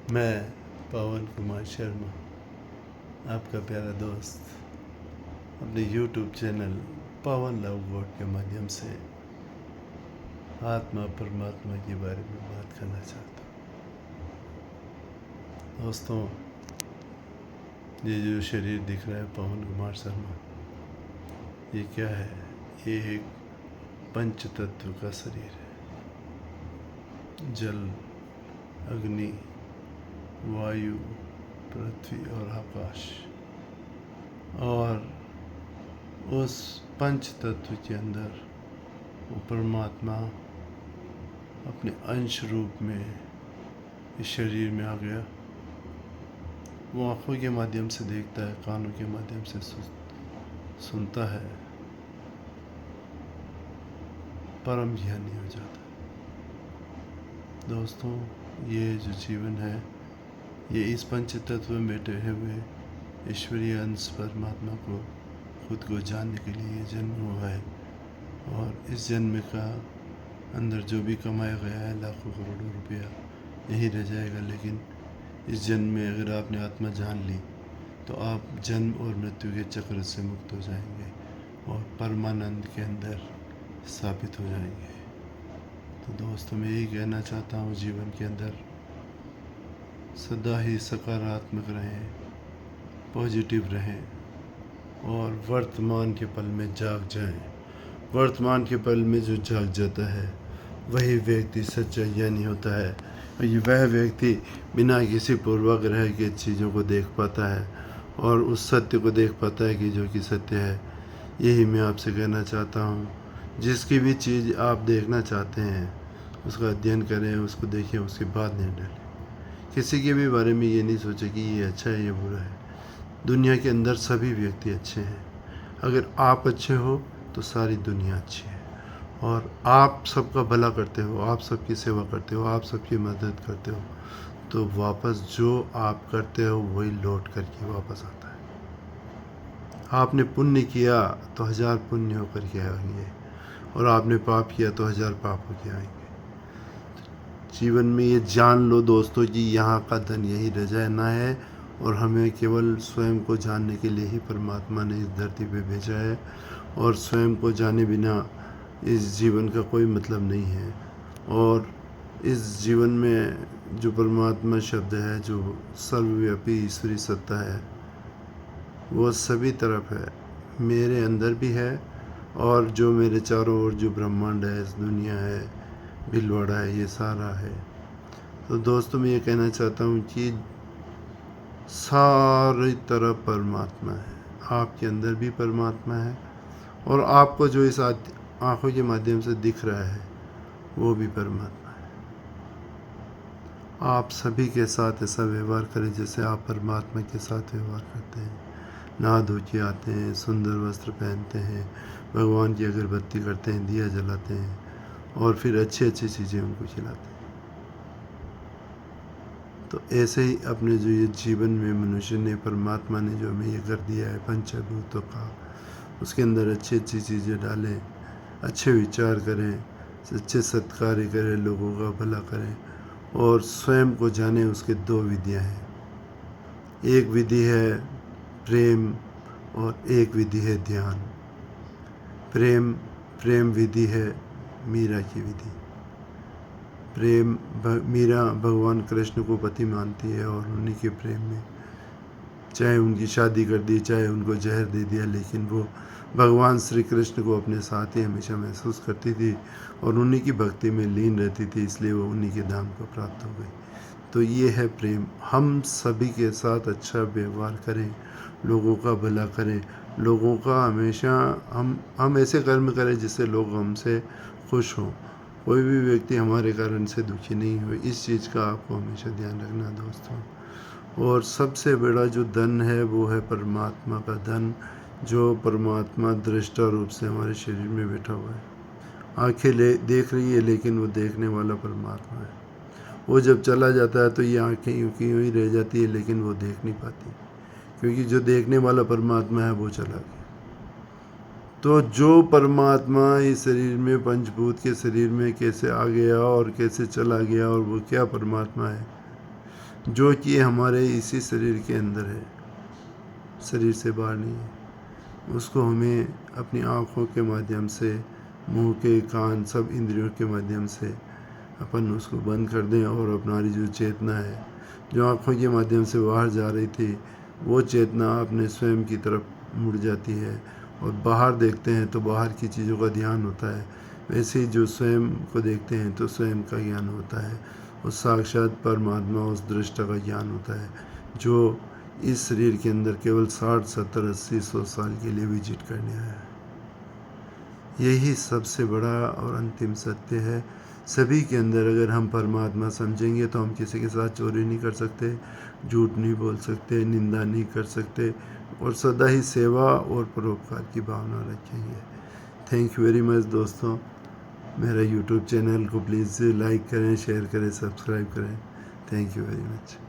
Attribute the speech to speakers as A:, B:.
A: मैं पवन कुमार शर्मा, आपका प्यारा दोस्त, अपने YouTube चैनल पवन लव गॉड के माध्यम से आत्मा परमात्मा के बारे में बात करना चाहता हूँ। दोस्तों, ये जो शरीर दिख रहा है पवन कुमार शर्मा, ये क्या है? ये एक पंच तत्व का शरीर है। जल, अग्नि, वायु, पृथ्वी और आकाश। और उस पंच तत्व के अंदर वो परमात्मा अपने अंश रूप में इस शरीर में आ गया। वो आँखों के माध्यम से देखता है, कानों के माध्यम से सुनता है, परम ज्ञानी हो जाता है। दोस्तों, ये जो जीवन है, ये इस पंच तत्व में बैठे हुए ईश्वरीय अंश परमात्मा को खुद को जानने के लिए जन्म हुआ है। और इस जन्म का अंदर जो भी कमाया गया है, लाखों करोड़ों रुपया, यही रह जाएगा। लेकिन इस जन्म में अगर आपने आत्मा जान ली तो आप जन्म और मृत्यु के चक्र से मुक्त हो जाएंगे और परमानंद के अंदर स्थापित हो जाएंगे। तो दोस्तों, मैं यही कहना चाहता हूँ, जीवन के अंदर सदा ही सकारात्मक रहें, पॉजिटिव रहें और वर्तमान के पल में जाग जाएं। वर्तमान के पल में जो जाग जाता है वही व्यक्ति सच्चा ज्ञानी होता है। और ये वह व्यक्ति बिना किसी पूर्वाग्रह के चीज़ों को देख पाता है और उस सत्य को देख पाता है कि जो कि सत्य है। यही मैं आपसे कहना चाहता हूँ। जिसकी भी चीज़ आप देखना चाहते हैं उसका अध्ययन करें, उसको देखें, उसके बाद निर्णय लें। किसी के भी बारे में ये नहीं सोचे कि ये अच्छा है, ये बुरा है। दुनिया के अंदर सभी व्यक्ति अच्छे हैं। अगर आप अच्छे हो तो सारी दुनिया अच्छी है। और आप सबका भला करते हो, आप सबकी सेवा करते हो, आप सबकी मदद करते हो, तो वापस जो आप करते हो वही लौट करके वापस आता है। आपने पुण्य किया तो 1000 पुण्य होकर के आएंगे और आपने पाप किया तो 1000 पाप होकर आएंगे। जीवन में ये जान लो दोस्तों कि यहाँ का धन यही रह जाना है और हमें केवल स्वयं को जानने के लिए ही परमात्मा ने इस धरती पे भेजा है। और स्वयं को जाने बिना इस जीवन का कोई मतलब नहीं है। और इस जीवन में जो परमात्मा शब्द है, जो सर्वव्यापी ईश्वरी सत्ता है, वो सभी तरफ है, मेरे अंदर भी है और जो मेरे चारों ओर जो ब्रह्मांड है, इस दुनिया है, भीलवाड़ा है, ये सारा है। तो दोस्तों, मैं ये कहना चाहता हूँ कि सारी तरफ परमात्मा है। आपके अंदर भी परमात्मा है और आपको जो इस आँखों के माध्यम से दिख रहा है वो भी परमात्मा है। आप सभी के साथ ऐसा व्यवहार करें जैसे आप परमात्मा के साथ व्यवहार करते हैं। नहा धो के आते हैं, सुंदर वस्त्र पहनते हैं, भगवान की अगरबत्ती करते हैं, दिया जलाते हैं और फिर अच्छी अच्छी चीज़ें उनको खिलाते हैं। तो ऐसे ही अपने जो ये जीवन में मनुष्य ने, परमात्मा ने जो हमें ये कर दिया है पंचभूतों का, उसके अंदर अच्छी अच्छी चीज़ें डालें, अच्छे विचार करें, अच्छे सत्कार्य करें, लोगों का भला करें और स्वयं को जानें। उसके 2 विधियाँ हैं। एक विधि है प्रेम और एक विधि है ध्यान। प्रेम विधि है मीरा की विधि। मीरा भगवान कृष्ण को पति मानती है और उन्हीं के प्रेम में चाहे उनकी शादी कर दी, चाहे उनको जहर दे दिया, लेकिन वो भगवान श्री कृष्ण को अपने साथ ही हमेशा महसूस करती थी और उन्हीं की भक्ति में लीन रहती थी, इसलिए वो उन्हीं के धाम को प्राप्त हो गई। तो ये है प्रेम। हम सभी के साथ अच्छा व्यवहार करें, लोगों का भला करें, लोगों का हमेशा हम ऐसे कर्म करें जिससे लोग हमसे खुश हों। कोई भी व्यक्ति हमारे कारण से दुखी नहीं हो, इस चीज़ का आपको हमेशा ध्यान रखना दोस्तों। और सबसे बड़ा जो धन है वो है परमात्मा का धन, जो परमात्मा दृष्टा रूप से हमारे शरीर में बैठा हुआ है। आंखें देख रही है, लेकिन वो देखने वाला परमात्मा है। वो जब चला जाता है तो ये आंखें यूं की यूं ही रह जाती है, लेकिन वो देख नहीं पाती, क्योंकि जो देखने वाला परमात्मा है वो चला गया। तो जो परमात्मा इस शरीर में, पंचभूत के शरीर में कैसे आ गया और कैसे चला गया और वो क्या परमात्मा है, जो कि हमारे इसी शरीर के अंदर है, शरीर से बाहर नहीं है। उसको हमें अपनी आँखों के माध्यम से, मुंह के, कान, सब इंद्रियों के माध्यम से अपन उसको बंद कर दें और अपनी जो चेतना है जो आँखों के माध्यम से बाहर जा रही थी, वो चेतना अपने स्वयं की तरफ मुड़ जाती है और बाहर देखते हैं तो बाहर की चीज़ों का ध्यान होता है। वैसे ही जो स्वयं को देखते हैं तो स्वयं का ज्ञान होता है, उस साक्षात परमात्मा, उस दृष्टा का ज्ञान होता है, जो इस शरीर के अंदर केवल 60, 70, 80, 100 साल के लिए विजिट करने आया है। यही सबसे बड़ा और अंतिम सत्य है। सभी के अंदर अगर हम परमात्मा समझेंगे तो हम किसी के साथ चोरी नहीं कर सकते, झूठ नहीं बोल सकते, निंदा नहीं कर सकते और सदा ही सेवा और परोपकार की भावना रखेंगे। थैंक यू वेरी मच दोस्तों। मेरा यूट्यूब चैनल को प्लीज़ लाइक करें, शेयर करें, सब्सक्राइब करें। Thank you very much.